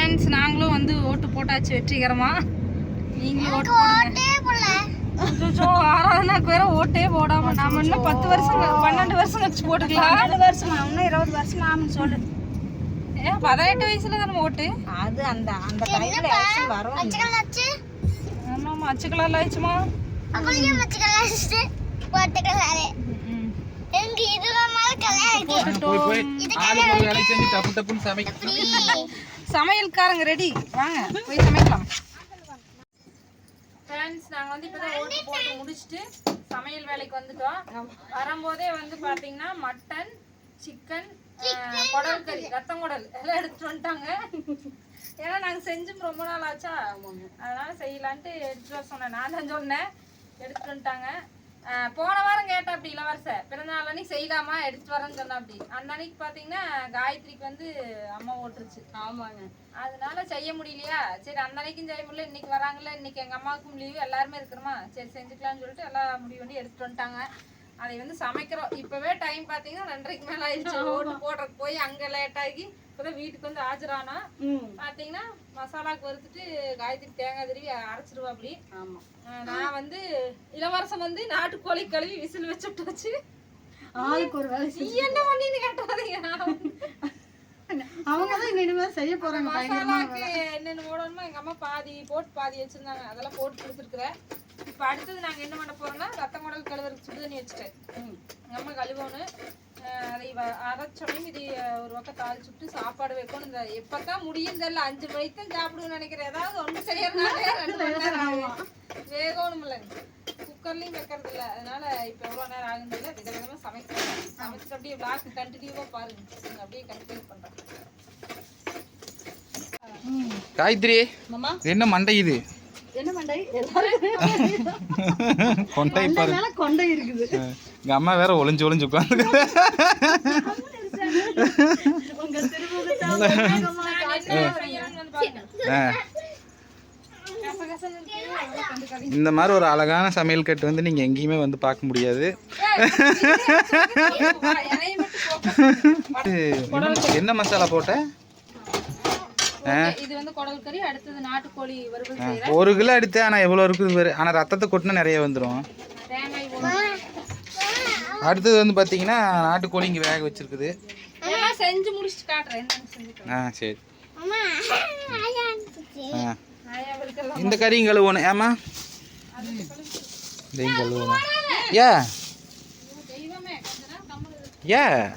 Friends, நாங்களும் வந்து ஓட்டு போட்டாச்சு வெற்றிகரமா. நீங்களும் ஓட்டு போடுங்க. ஆராதனாக்கு வேற ஓட்டே போடாம நாம இன்னும் 10 வருஷம் 12 வருஷம் கழிச்சு போட்டுக்கலாம். 12 வருஷமா இன்னும் 20 வருஷம் ஆகும்னு சொல்லு. ஏன் 18 வயசுல தானே ஓட்டு? அது அந்த அந்த டைம்ல எலெக்ஷன் வரும். ஆமாமா, அச்சு கலர்ல ஆயிடுச்சுமா. அப்படியே அச்சு கலர்ல போட்டு கலரே. எங்க இதுல மாதிரி கலர் போய் போய் ஆளு ஒரு வேலை செஞ்சு டப்பு டப்புன்னு சமைக்க. சமையல்காரங்க ரெடி, வாங்க போய் சமைக்கலாம். ஃப்ரெண்ட்ஸ், நாங்கள் வந்து இப்போ தான் ஓட்டு போட்டு முடிச்சுட்டு சமையல் வேலைக்கு வந்துட்டோம். வரும்போதே வந்து பார்த்தீங்கன்னா மட்டன், சிக்கன், குடல் கறி, ரத்தம் குடல் எல்லாம் எடுத்துட்டு வந்துட்டாங்க. ஏன்னா நாங்கள் செஞ்சும் ரொம்ப நாள் ஆச்சா, அதனால செய்யலான்ட்டு எடுத்துட்டு வர சொன்னேன். நான் தான் சொன்னேன், எடுத்துட்டு வந்துட்டாங்க. போன வாரம் கேட்டா அப்படி இளவரச பிறந்தநாள் அன்னைக்கு செய்யலாமா எடுத்துட்டு வரேன்னு சொன்னா. அப்படி அந்த அன்னைக்கு பாத்தீங்கன்னா காயத்ரிக்கு வந்து அம்மா ஓட்டுருச்சு. ஆமாங்க, அதனால செய்ய முடியலையா, சரி அந்த அன்னைக்கும் செய்ய முடியல, இன்னைக்கு வராங்கல்ல, இன்னைக்கு எங்க அம்மாவுக்கும் லீவு, எல்லாருமே இருக்கிறோமா, சரி செஞ்சுக்கலாம்னு சொல்லிட்டு எல்லாம் முடிவு பண்ணி எடுத்துட்டு வந்துட்டாங்க. அதை வந்து சமைக்கிறோம். இப்பவே டைம் பாத்தீங்கன்னா 2:30க்கு மேல ஆயிடுச்சு. ஓட்டு போடுறதுக்கு போய் அங்க லேட் ஆகி இப்பதான் வீட்டுக்கு வந்து ஆஜரானா. பாத்தீங்கன்னா மசாலாக்கு வறுத்துட்டு காயத்ரி தேங்காய் திருவி அரைச்சிருவா. அப்படி நான் வந்து இளவரசம் வந்து நாட்டுக்கோழி கழுவி விசில் வச்சுட்டு வச்சு ஆளுக்கு ஒரு வேலை. நீ என்ன பண்ணின்னு கேட்டாதீங்க, அவங்கதான் இனிமேல் செய்ய போறாங்க. மசாலாக்கு என்னென்ன போடணுமோ எங்க அம்மா பாதி போட்டு பாதி வச்சிருந்தாங்க, அதெல்லாம் போட்டு கொடுத்துருக்குறேன். இப்ப அடுத்தது நாங்க என்ன பண்ண போறோம்னா ரத்த குடல் கழுவுறதுக்கு சுடு தண்ணி வச்சுட்டேன். எங்க அம்மா கழுவணும். அதை அரைச்சோடையும் இது ஒரு பக்கம் தாளிச்சுட்டு சாப்பாடு வைக்கணும். இந்த எப்பதான் முடியும் தெரியல, 5 மணிக்கு தான் சாப்பிடுவேன்னு நினைக்கிறேன். ஏதாவது ஒண்ணு செய்யறதுனால 2 மணி நேரம் ஆகும். வேகணும் இல்லைங்க, குக்கர்லயும் வைக்கிறது இல்லை. அதனால இப்ப எவ்வளவு நேரம் ஆகுது இல்லை, விதவிதமா சமைச்சுட்டு அப்படியே பிளாக் கண்டினியூவா பாருங்க, அப்படியே கண்டினியூ பண்றேன். காயத்ரி, என்ன மண்டை இது? என்ன மண்டை? கொண்டை பாரு, கொண்டை இருக்குது. எங்க அம்மா வேற ஒளிஞ்சு ஒளிஞ்சு உட்காந்து. இந்த மாதிரி ஒரு அழகான சமையல் கட்டு வந்து நீங்க எங்கேயுமே வந்து பார்க்க முடியாது. என்ன மசாலா போட்ட? இது வந்து குடல் கறி, அடுத்தது நாட்டுக்கோழி வறுவல் செய்யறேன். 1 கிலோ எடுத்து, ஆனா எவ்வளவு இருக்குது பாரு. ஆனா ரத்தத்தை கொட்டினா நிறைய வந்துடும். தேங்காய் போடுறேன். அடுத்தது வந்து பாத்தீங்கன்னா நாட்டுக்கோழி இங்க வேக வச்சிருக்குது. எல்லாம் செஞ்சு முடிச்சிட்டு காட்டுறேன். சரி. இந்த கறியும் கழுவணும். ஏமா இதையும் கழுவணும்.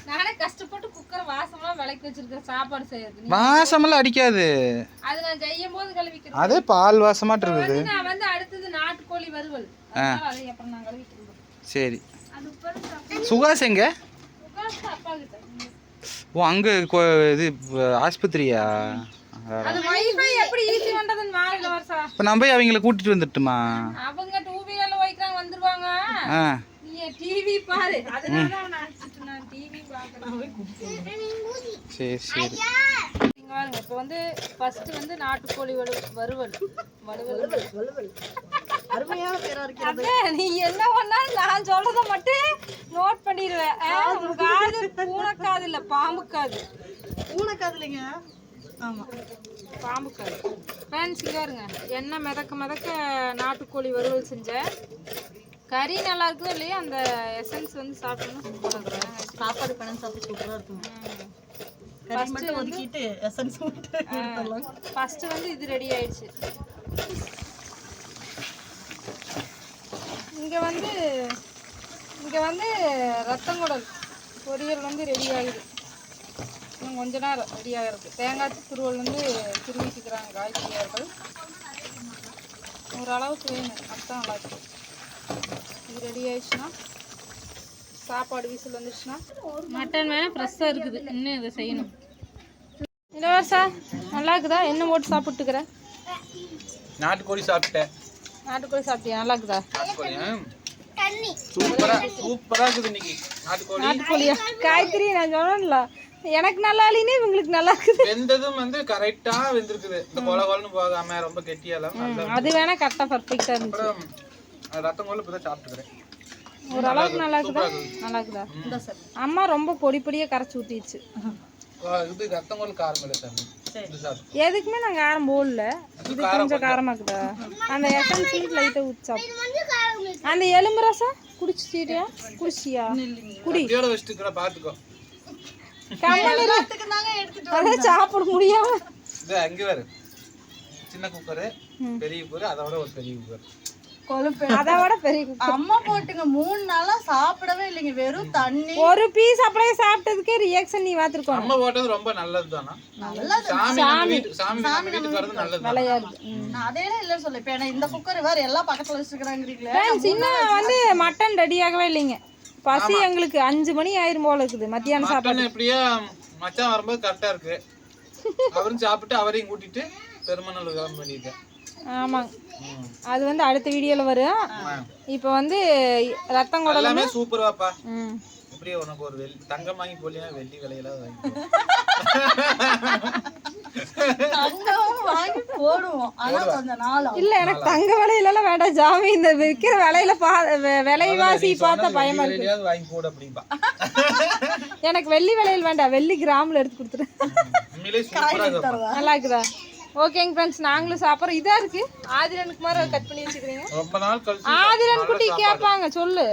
நானே கஷ்டப்பட்டு குக்கர் வாசமெல்லாம் விளக்கி வச்சிருக்கேன் சாப்பாடு செய்யறதுக்கு. வாசமெல்லாம் அடிக்காது, அது நான் செய்யும் போது கழுவிக்கிறேன். அதே பால் வாசமாட்டு இருக்குது. நான் வந்து அடுத்தது நாட்டுக்கோழி வறுவல், அதனால அதை அப்புறம் நான் கழுவிக்கிறேன். சரி. சுகாஸ் எங்க? சுகாஸ் அப்பா கிட்ட. ஓ, அங்க இது ஆஸ்பத்திரியா? அது வைஃபை எப்படி ஈஸி பண்றதுன்னு மாறில வரசா. இப்ப நான் போய் அவங்கள கூட்டிட்டு வந்துட்டுமா? அவங்க 2 வீலர்ல வைக்கிறாங்க, வந்துருவாங்க. நீ டிவி பாரு, அதனால தான் நான் நினைச்சிட்டு நான் டிவி பார்க்கறேன். சரி சரி. நீங்க வாங்க. இப்போ வந்து ஃபர்ஸ்ட் வந்து நாட்டுக்கோழி வறுவல். அருமையான பேரா இருக்கிறது. நீ என்ன பண்ணாலும் நான் சொல்றத மட்டும் நோட் பண்ணிடுவேன். காது பூனைக்காது இல்ல, பாம்புக்காது. பூனைக்காது இல்லைங்க, ஆமா பாம்புக்காது. ஃப்ரெண்ட்ஸ், இங்கே வருங்க, எண்ணெய் மிதக்க நாட்டுக்கோழி வறுவல் செஞ்சேன். கறி நல்லா இருக்குதோ இல்லையா, அந்த எசன்ஸ் வந்து சாப்பிட்டோம்னா சூப்பராக இருக்கும். சாப்பாடு பணம் சாப்பிட்டு சூப்பராக இருக்கும். ஃபர்ஸ்ட் வந்து இது ரெடி ஆயிடுச்சு. இங்கே வந்து ரத்தங்குடல் பொரியல் வந்து ரெடி ஆகுது. இன்னும் கொஞ்ச நேரம் ரெடி ஆகிறது. தேங்காய் துருவல் வந்து துருவிட்டுக்கிறாங்க காய்கறியார்கள். ஓரளவுக்கு வேணும், அதுதான் நல்லா இருக்கும். இது ரெடி ஆயிடுச்சுன்னா சாப்பாடு விசில் வந்துடுச்சுன்னா மட்டன் வேணால் ஃப்ரெஷ்ஷாக இருக்குது. இன்னும் இதை செய்யணும். இளவரசா, நல்லா இருக்குதா? என்ன போட்டு சாப்பிட்டுக்கிறேன்? நாட்டுக்கோழி சாப்பிட்டேன். நாட்டுக்கோழி சாப்பிட்டியா? நல்லா இருக்குதா? சூப்பரா இருக்குது இன்னைக்கு நாட்டுக்கோழியா? காய்கறி நான் சொன்னேன்ல, எனக்கு நல்லா இல்லைன்னு இவங்களுக்கு நல்லா இருக்குது. வெந்ததும் வந்து கரெக்டா வெந்திருக்குது. இந்த கொல கொலன்னு போகாம ரொம்ப கெட்டியாலாம். அது வேணா கரெக்டா பர்ஃபெக்ட்டா இருந்துச்சு. ரத்தம் கோல இப்பதான் சாப்பிட்டுக்கிறேன். ஓரளவுக்கு நல்லா இருக்குதா? நல்லா இருக்குதா? அம்மா ரொம்ப பொடி பொடியா கரைச்சி ஊத்திடுச்சு. இது ரத்தம் கோல் காரம் இல்லை சாமி. இது சாப்பிடு. எதுக்குமே நான் காரம் போடல. இது கொஞ்சம் காரமாக்குதா? அந்த எசன்ஸ் லைட்டா ஊத்தி சாப்பிடு. அந்த எலும்பு ரசம் குடிச்சிட்டியா? குடிச்சியா? குடி. அப்படியோட வச்சுட்டு இருக்கிற பாத்துக்கோ. எல்லாத்துக்கும் தாங்க எடுத்துட்டு அதான் சாப்பிட முடியாம. இது அங்கே வேறு சின்ன குக்கரு, பெரிய குக்கர், அதோட ஒரு பெரிய குக்கர். கொழுப்பு அதை விட பெரிய குக்கர். அம்மா போட்டுங்க 3 நாளா சாப்பிடவே இல்லைங்க, வெறும் தண்ணி. ஒரு பீஸ் அப்படியே சாப்பிட்டதுக்கே ரியாக்ஷன் நீ பாத்துருக்கோம். அம்மா போட்டது ரொம்ப நல்லது தானா? நல்லது. சாமி நம்ம வீட்டுக்கு வரது நல்லது. விளையாடு. நான் அதையெல்லாம் இல்லைன்னு சொல்ல. இப்ப இந்த குக்கர் வேற எல்லாம் பக்கத்துல வச்சிருக்கிறாங்கிறீங்களே. இன்னும் வந்து மட்டன் ரெடி ஆகவே இல்லைங்க. பசி எங்களுக்கு 5 மணி ஆயிரும் போல இருக்குது மத்தியானம் சாப்பாடு. மட்டன் எப்படியா மச்சான் வரும்போது கரெக்டா இருக்கு. அவரும் சாப்பிட்டு அவரையும் கூட்டிட்டு பெருமநல்லூர் கிளம்ப வேண்டியிருக்கேன். ஆமாங்க, அது வந்து அடுத்த வீடியோல வரும். இப்போ வந்து ரத்தம் குடல் எல்லாமே சூப்பராப்பா. ம் இப்படியே உனக்கு ஒரு தங்கம் வாங்கி போலினா வெள்ளி விலையில வாங்கி தங்கம் வாங்கி போடுவோம். ஆனா கொஞ்ச நாள் இல்ல, எனக்கு தங்க விலையில வேண்டாம் ஜாமி. இந்த விற்கிற விலையில விலைவாசி பார்த்தா பயமா இருக்கு. வாங்கி போடு அப்படின்பா. எனக்கு வெள்ளி விலையில் வேண்டாம், வெள்ளி கிராம்ல எடுத்து கொடுத்துரு. உண்மையிலே சூப்பரா இருக்குப்பா. நல்லா இருக்குதா? ஓகேங்க ஃப்ரெண்ட்ஸ், நாங்களும் சாப்பிட்றோம். இதா இருக்கு. ஆதிரனுக்கு மாதிரி கட் பண்ணி வச்சுக்கிறீங்க. ரொம்ப நாள் கழிச்சு ஆதிரன் குட்டி கேட்பாங்க, சொல்லு.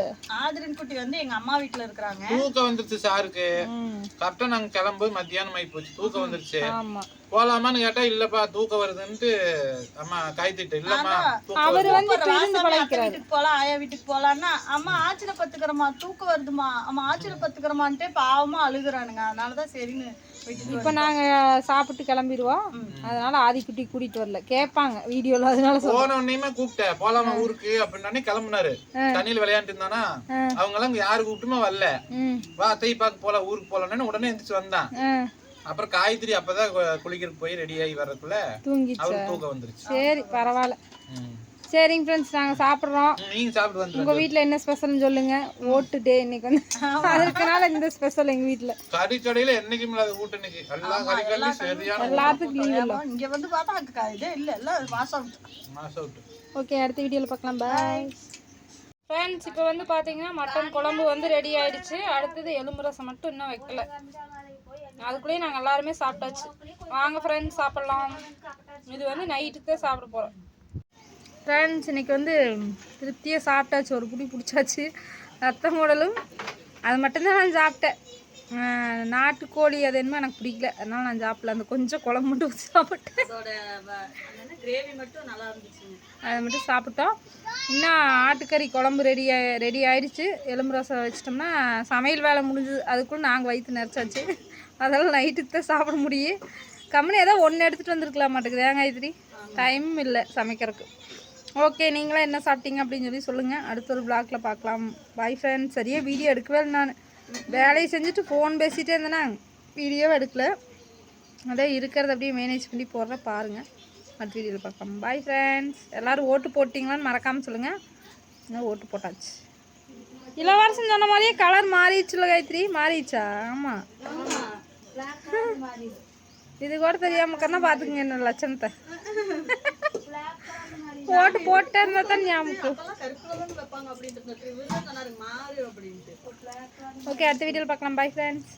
ஆதிரன் குட்டி வந்து எங்க அம்மா வீட்டுல இருக்காங்க. தூக்கம் வந்துருச்சு சாருக்கு. கரெக்டா நாங்க கிளம்பும்போது மத்தியானம் ஆகி போச்சு. தூக்கம் வந்துருச்சு. ஆமா, போலாமான்னு கேட்டா இல்லப்பா தூக்கம் வருதுன்ட்டு அம்மா காய்த்திட்டு இல்லம்மா அவர் வந்து தெரிந்து பழகிக்கிறாரு. வீட்டுக்கு போலாம், ஆயா வீட்டுக்கு போலான்னா அம்மா ஆச்சில பத்துக்கிறமா, தூக்கம் வருதுமா, அம்மா ஆச்சில பத்துக்கிறமான்ட்டே பாவமா அழுகுறானுங்க. அதனாலதான் சரின்னு வீட்டுக்கு. இப்ப நாங்க சாப்பிட்டு கிளம்பிடுவோம். அதனால ஆதிக்குட்டி கூட்டிட்டு வரல, கேட்பாங்க வீடியோல. அதனால போன உடனே கூப்பிட்டேன் போலாமா ஊருக்கு அப்படின்னு கிளம்புனாரு. தண்ணியில விளையாண்டு இருந்தானா. அவங்க எல்லாம் யாரு கூப்பிட்டுமே வரல. வா அத்தை பாக்க போலாம் ஊருக்கு போலான்னு உடனே எந்திரிச்சு வந்தான். அப்புறம் காயத்ரி அப்பதான் குளிக்கிறதுக்கு போய் ரெடி ஆகி வர்றதுக்குள்ள தூங்கிச்சு. அவருக்கு தூக்கம் வந்துருச்சு. சரி, பரவாயில்ல. சரிங்க ஃப்ரெண்ட்ஸ், நாங்க சாப்பிடுறோம். நீங்க சாப்பிட்டு வந்து உங்க வீட்ல என்ன ஸ்பெஷல்னு சொல்லுங்க. ஓட்டு டே இன்னைக்கு வந்து, அதனால இந்த ஸ்பெஷல் எங்க வீட்ல. கறி கடையில என்னைக்கும் இல்லாத ஊட்டு இன்னைக்கு. எல்லா கறிகளையும் சரியான எல்லாத்துக்கும் லீவ் இல்ல. இங்க வந்து பார்த்தா இதே இல்ல, எல்லாம் மாசம் அவுட். ஓகே, அடுத்த வீடியோல பார்க்கலாம். Bye friends. இப்போ வந்து பாத்தீங்கன்னா மட்டன் குழம்பு வந்து ரெடி ஆயிடுச்சு. அடுத்தது எலும்பு ரசம் மட்டும் இன்னும் வைக்கல. அதுக்குள்ளேயே நாங்கள் எல்லாருமே சாப்பிட்டாச்சு. வாங்க ஃப்ரெண்ட்ஸ் சாப்பிட்லாம். இது வந்து நைட்டுக்கு தான் சாப்பிட போகிறோம். ஃப்ரெண்ட்ஸ், இன்னைக்கு வந்து திருப்தியாக சாப்பிட்டாச்சு. ஒரு புடி பிடிச்சாச்சு. ரத்தம் குடலும் அது மட்டும்தான் நான் சாப்பிட்டேன். நாட்டுக்கோழி அது என்னமோ எனக்கு பிடிக்கல, அதனால நான் சாப்பிடல. அந்த கொஞ்சம் குழம்பு மட்டும் ஊற்றி சாப்பிட்டேன். கிரேவி மட்டும் நல்லா இருந்துச்சு, அதை மட்டும் சாப்பிட்டோம். இன்னும் ஆட்டுக்கறி குழம்பு ரெடி ஆயிடுச்சு. எலும்பு ரசம் வச்சிட்டோம்னா சமையல் வேலை முடிஞ்சுது. அதுக்குள்ள நாங்கள் வயிற்று நிறச்சாச்சு. அதெல்லாம் நைட்டுக்கு தான் சாப்பிட முடியும். கம்முனு ஏதோ ஒன்று எடுத்துகிட்டு வந்துருக்கலாம் மாட்டேங்குது. காயத்ரி டைமும் இல்லை சமைக்கிறதுக்கு. ஓகே, நீங்களாம் என்ன சாப்பிட்டீங்க அப்படின்னு சொல்லி சொல்லுங்கள். அடுத்த ஒரு வ்ளாகில் பார்க்கலாம். Bye friends. சரியாக வீடியோ எடுக்கவே இல்லை. நான் வேலையை செஞ்சுட்டு ஃபோன் பேசிகிட்டே இருந்தேன்னா வீடியோவை எடுக்கலை. அதே இருக்கிறத அப்படியே மேனேஜ் பண்ணி போடுற பாருங்கள். அடுத்த வீடியோவில் பார்க்கலாம். Bye friends. எல்லோரும் ஓட்டு போட்டிங்களான்னு மறக்காமல் சொல்லுங்கள். இன்னும் ஓட்டு போட்டாச்சு. இளவரசன் சொன்ன மாதிரியே கலர் மாறிடுச்சுல காயத்ரி? மாறிடுச்சா? ஆமாம், இது கூட தெரியாம கண்ணா பார்த்துக்குங்க என்ன லட்சணத்தை. ஓட்டு போட்டே இருந்தா தான் ஞாபகம். ஓகே, அடுத்த வீடியோவில் பார்க்கலாம். Bye friends.